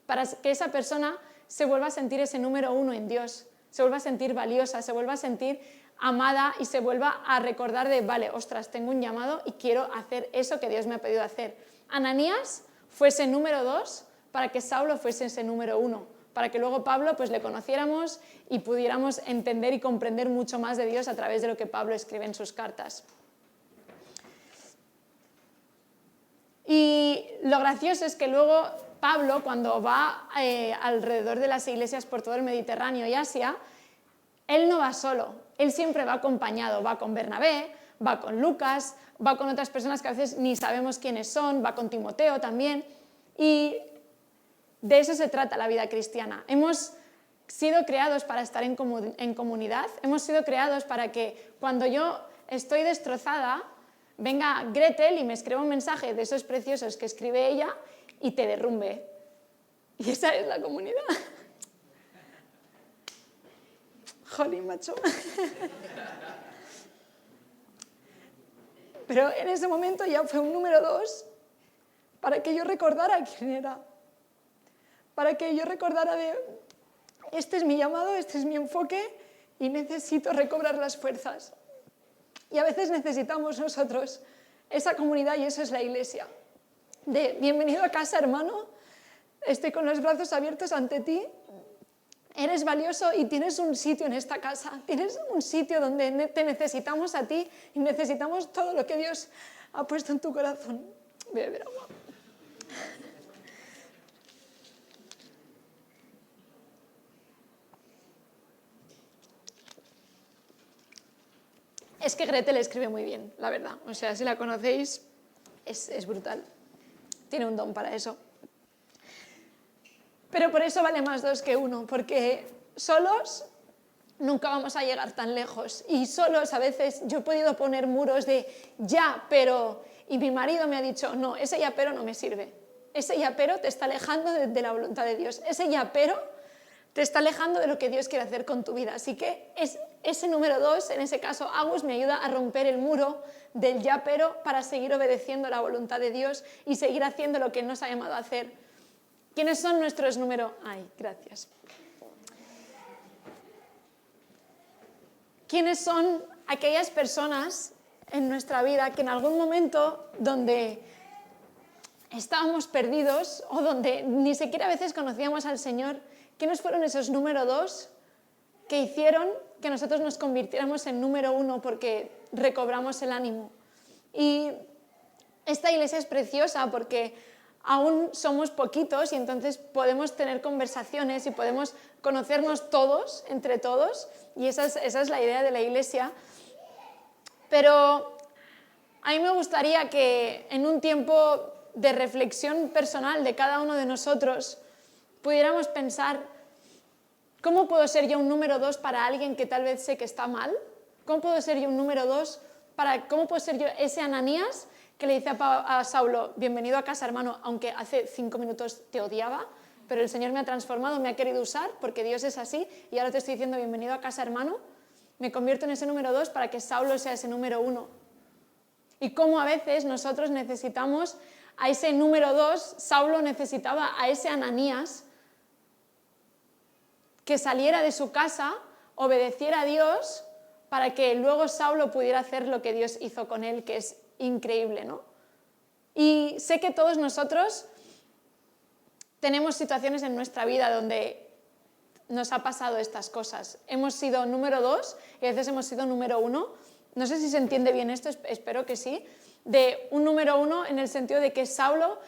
para que esa persona se vuelva a sentir ese número 1 en Dios, se vuelva a sentir valiosa, se vuelva a sentir amada y se vuelva a recordar de, vale, ostras, tengo un llamado y quiero hacer eso que Dios me ha pedido hacer. Ananías fue ese número 2 para que Saulo fuese ese número 1, para que luego Pablo pues le conociéramos y pudiéramos entender y comprender mucho más de Dios a través de lo que Pablo escribe en sus cartas. Y lo gracioso es que luego Pablo, cuando va alrededor de las iglesias por todo el Mediterráneo y Asia, él no va solo, él siempre va acompañado, va con Bernabé, va con Lucas, va con otras personas que a veces ni sabemos quiénes son, va con Timoteo también, y de eso se trata la vida cristiana. Hemos sido creados para estar en comunidad, hemos sido creados para que cuando yo estoy destrozada, venga Gretel y me escriba un mensaje de esos preciosos que escribe ella y te derrumbe. Y esa es la comunidad. Jolín, macho. Pero en ese momento ya fue un número 2 para que yo recordara quién era. Para que yo recordara este es mi llamado, este es mi enfoque y necesito recobrar las fuerzas. Y a veces necesitamos nosotros esa comunidad y eso es la iglesia. De bienvenido a casa, hermano, estoy con los brazos abiertos ante ti, eres valioso y tienes un sitio en esta casa, tienes un sitio donde te necesitamos a ti y necesitamos todo lo que Dios ha puesto en tu corazón. Voy a beber agua. Es que Gretel escribe muy bien, la verdad. O sea, si la conocéis, es brutal. Tiene un don para eso. Pero por eso vale más 2 que 1, porque solos nunca vamos a llegar tan lejos. Y solos a veces yo he podido poner muros de ya, pero... Y mi marido me ha dicho, no, ese ya, pero no me sirve. Ese ya, pero te está alejando de la voluntad de Dios. Ese ya, pero te está alejando de lo que Dios quiere hacer con tu vida. Así que ese número 2, en ese caso, Agus, me ayuda a romper el muro del ya, pero para seguir obedeciendo la voluntad de Dios y seguir haciendo lo que Él nos ha llamado a hacer. ¿Quiénes son nuestros números? Ay, gracias. ¿Quiénes son aquellas personas en nuestra vida que en algún momento donde estábamos perdidos o donde ni siquiera a veces conocíamos al Señor, quiénes fueron esos número 2 que hicieron que nosotros nos convirtiéramos en número 1 porque recobramos el ánimo? Y esta iglesia es preciosa porque aún somos poquitos y entonces podemos tener conversaciones y podemos conocernos todos, entre todos, y esa es la idea de la iglesia. Pero a mí me gustaría que en un tiempo de reflexión personal de cada uno de nosotros pudiéramos pensar, ¿cómo puedo ser yo un número 2 para alguien que tal vez sé que está mal? ¿Cómo puedo ser yo un número 2 cómo puedo ser yo ese Ananías que le dice a Saulo, bienvenido a casa, hermano, aunque hace 5 minutos te odiaba, pero el Señor me ha transformado, me ha querido usar, porque Dios es así, y ahora te estoy diciendo bienvenido a casa, hermano? Me convierto en ese número 2 para que Saulo sea ese número 1. Y cómo a veces nosotros necesitamos a ese número 2, Saulo necesitaba a ese Ananías que saliera de su casa, obedeciera a Dios, para que luego Saulo pudiera hacer lo que Dios hizo con él, que es increíble, ¿no? Y sé que todos nosotros tenemos situaciones en nuestra vida donde nos ha pasado estas cosas. Hemos sido número 2 y a veces hemos sido número 1. No sé si se entiende bien esto, espero que sí. De un número 1 en el sentido de que Saulo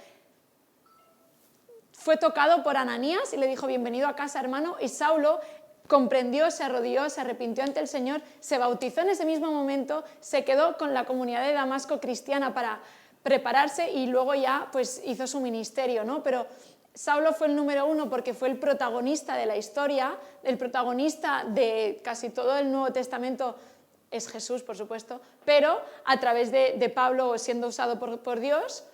fue tocado por Ananías y le dijo, bienvenido a casa, hermano, y Saulo comprendió, se arrodilló, se arrepintió ante el Señor, se bautizó en ese mismo momento, se quedó con la comunidad de Damasco cristiana para prepararse y luego ya pues hizo su ministerio, ¿no? Pero Saulo fue el número 1 porque fue el protagonista de la historia, el protagonista de casi todo el Nuevo Testamento es Jesús, por supuesto, pero a través de Pablo siendo usado por Dios.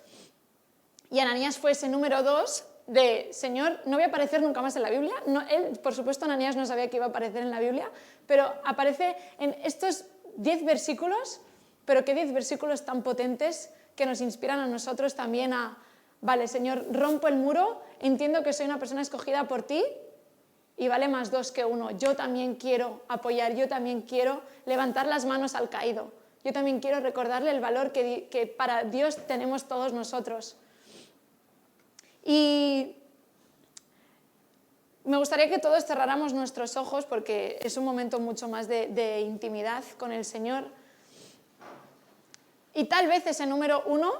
Y Ananías fue ese número 2 de, Señor, no voy a aparecer nunca más en la Biblia. No, él, por supuesto, Ananías no sabía que iba a aparecer en la Biblia, pero aparece en estos 10 versículos, pero qué 10 versículos tan potentes que nos inspiran a nosotros también a, vale, Señor, rompo el muro, entiendo que soy una persona escogida por ti y vale más 2 que 1. Yo también quiero apoyar, yo también quiero levantar las manos al caído. Yo también quiero recordarle el valor que para Dios tenemos todos nosotros. Y me gustaría que todos cerráramos nuestros ojos porque es un momento mucho más de intimidad con el Señor. Y tal vez ese número 1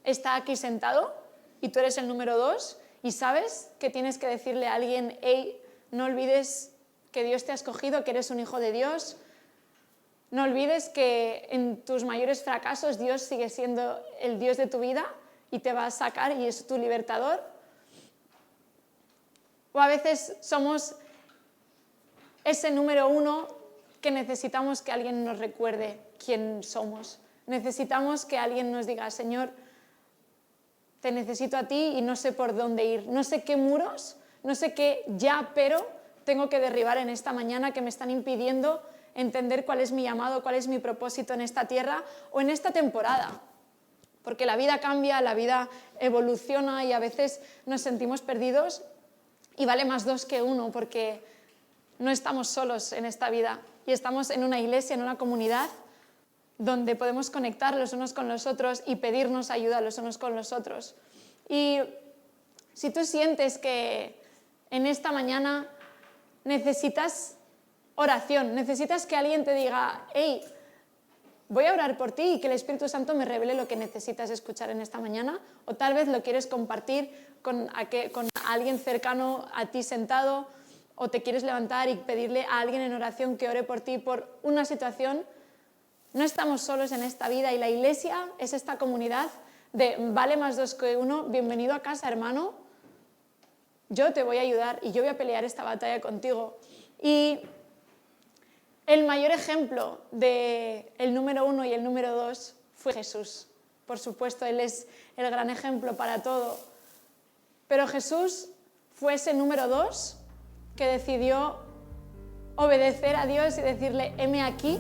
está aquí sentado y tú eres el número 2 y sabes que tienes que decirle a alguien, hey, no olvides que Dios te ha escogido, que eres un hijo de Dios. No olvides que en tus mayores fracasos Dios sigue siendo el Dios de tu vida y te va a sacar y es tu libertador. O a veces somos ese número uno que necesitamos que alguien nos recuerde quién somos. Necesitamos que alguien nos diga, Señor, te necesito a ti y no sé por dónde ir. No sé qué muros, no sé qué pero tengo que derribar en esta mañana que me están impidiendo entender cuál es mi llamado, cuál es mi propósito en esta tierra o en esta temporada. Porque la vida cambia, la vida evoluciona y a veces nos sentimos perdidos y vale más dos que uno porque no estamos solos en esta vida y estamos en una iglesia, en una comunidad donde podemos conectar los unos con los otros y pedirnos ayuda los unos con los otros. Y si tú sientes que en esta mañana necesitas oración, necesitas que alguien te diga, hey, voy a orar por ti y que el Espíritu Santo me revele lo que necesitas escuchar en esta mañana, o tal vez lo quieres compartir con alguien cercano a ti sentado, o te quieres levantar y pedirle a alguien en oración que ore por ti por una situación. No estamos solos en esta vida y la iglesia es esta comunidad de vale más dos que uno, bienvenido a casa, hermano, yo te voy a ayudar y yo voy a pelear esta batalla contigo. Y el mayor ejemplo del número 1 y el número 2 fue Jesús. Por supuesto, Él es el gran ejemplo para todo. Pero Jesús fue ese número 2 que decidió obedecer a Dios y decirle, heme aquí.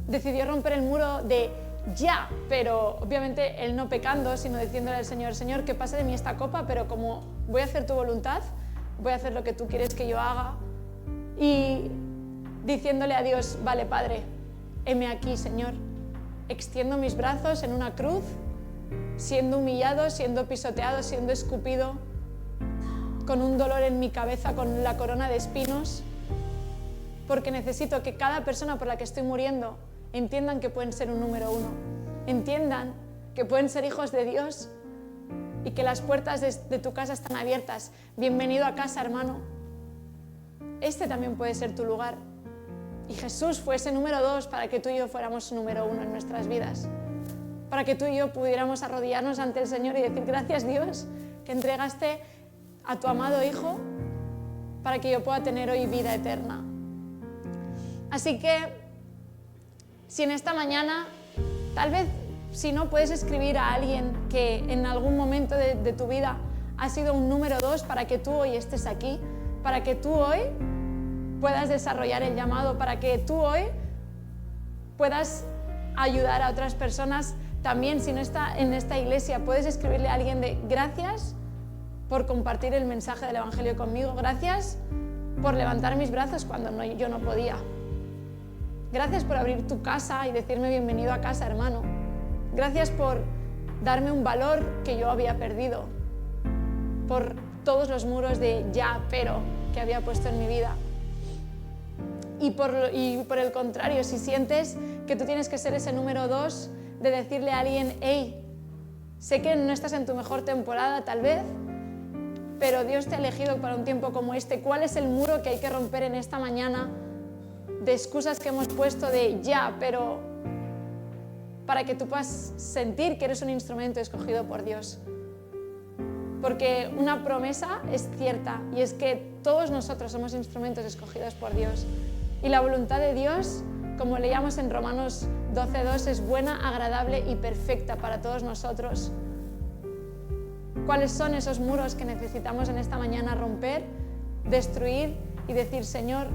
Decidió romper el muro de ya, pero obviamente Él no pecando, sino diciéndole al Señor, Señor, que pase de mí esta copa, pero como voy a hacer tu voluntad, voy a hacer lo que tú quieres que yo haga. Y diciéndole a Dios, vale, Padre, heme aquí, Señor. Extiendo mis brazos en una cruz, siendo humillado, siendo pisoteado, siendo escupido, con un dolor en mi cabeza, con la corona de espinos, porque necesito que cada persona por la que estoy muriendo entiendan que pueden ser un número 1, entiendan que pueden ser hijos de Dios y que las puertas de tu casa están abiertas. Bienvenido a casa, hermano. Este también puede ser tu lugar. Y Jesús fue ese número 2 para que tú y yo fuéramos número 1 en nuestras vidas. Para que tú y yo pudiéramos arrodillarnos ante el Señor y decir, gracias Dios, que entregaste a tu amado Hijo para que yo pueda tener hoy vida eterna. Así que, si en esta mañana, tal vez, si no, puedes escribir a alguien que en algún momento de tu vida ha sido un número 2 para que tú hoy estés aquí, para que tú hoy puedas desarrollar el llamado, para que tú hoy puedas ayudar a otras personas. También, si no está en esta iglesia, puedes escribirle a alguien de gracias por compartir el mensaje del Evangelio conmigo, gracias por levantar mis brazos cuando yo no podía. Gracias por abrir tu casa y decirme bienvenido a casa, hermano. Gracias por darme un valor que yo había perdido, por todos los muros de pero que había puesto en mi vida. Y por el contrario, si sientes que tú tienes que ser ese número 2, de decirle a alguien, hey, sé que no estás en tu mejor temporada tal vez, pero Dios te ha elegido para un tiempo como este. ¿Cuál es el muro que hay que romper en esta mañana de excusas que hemos puesto de pero para que tú puedas sentir que eres un instrumento escogido por Dios? Porque una promesa es cierta y es que todos nosotros somos instrumentos escogidos por Dios. Y la voluntad de Dios, como leíamos en Romanos 12:2, es buena, agradable y perfecta para todos nosotros. ¿Cuáles son esos muros que necesitamos en esta mañana romper, destruir y decir, Señor,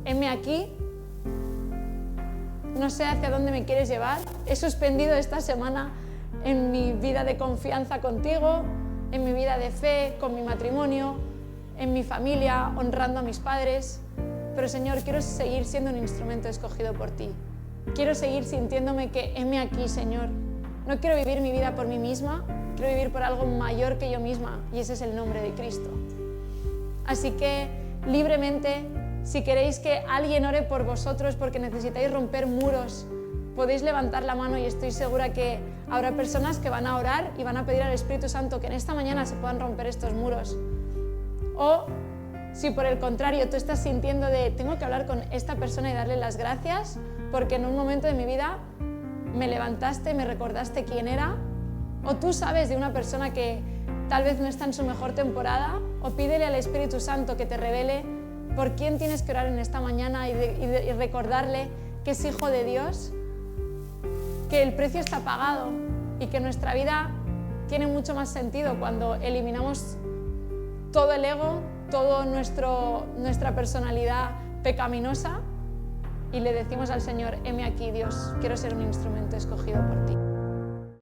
heme aquí? No sé hacia dónde me quieres llevar. He suspendido esta semana en mi vida de confianza contigo, en mi vida de fe, con mi matrimonio, en mi familia, honrando a mis padres. Pero Señor, quiero seguir siendo un instrumento escogido por ti. Quiero seguir sintiéndome que heme aquí, Señor. No quiero vivir mi vida por mí misma, quiero vivir por algo mayor que yo misma, y ese es el nombre de Cristo. Así que, libremente, si queréis que alguien ore por vosotros porque necesitáis romper muros, podéis levantar la mano y estoy segura que habrá personas que van a orar y van a pedir al Espíritu Santo que en esta mañana se puedan romper estos muros. O si por el contrario tú estás sintiendo de tengo que hablar con esta persona y darle las gracias porque en un momento de mi vida me levantaste, me recordaste quién era, o tú sabes de una persona que tal vez no está en su mejor temporada, o pídele al Espíritu Santo que te revele por quién tienes que orar en esta mañana y recordarle que es hijo de Dios, que el precio está pagado y que nuestra vida tiene mucho más sentido cuando eliminamos todo el ego, toda nuestra personalidad pecaminosa y le decimos al Señor: heme aquí, Dios, quiero ser un instrumento escogido por ti.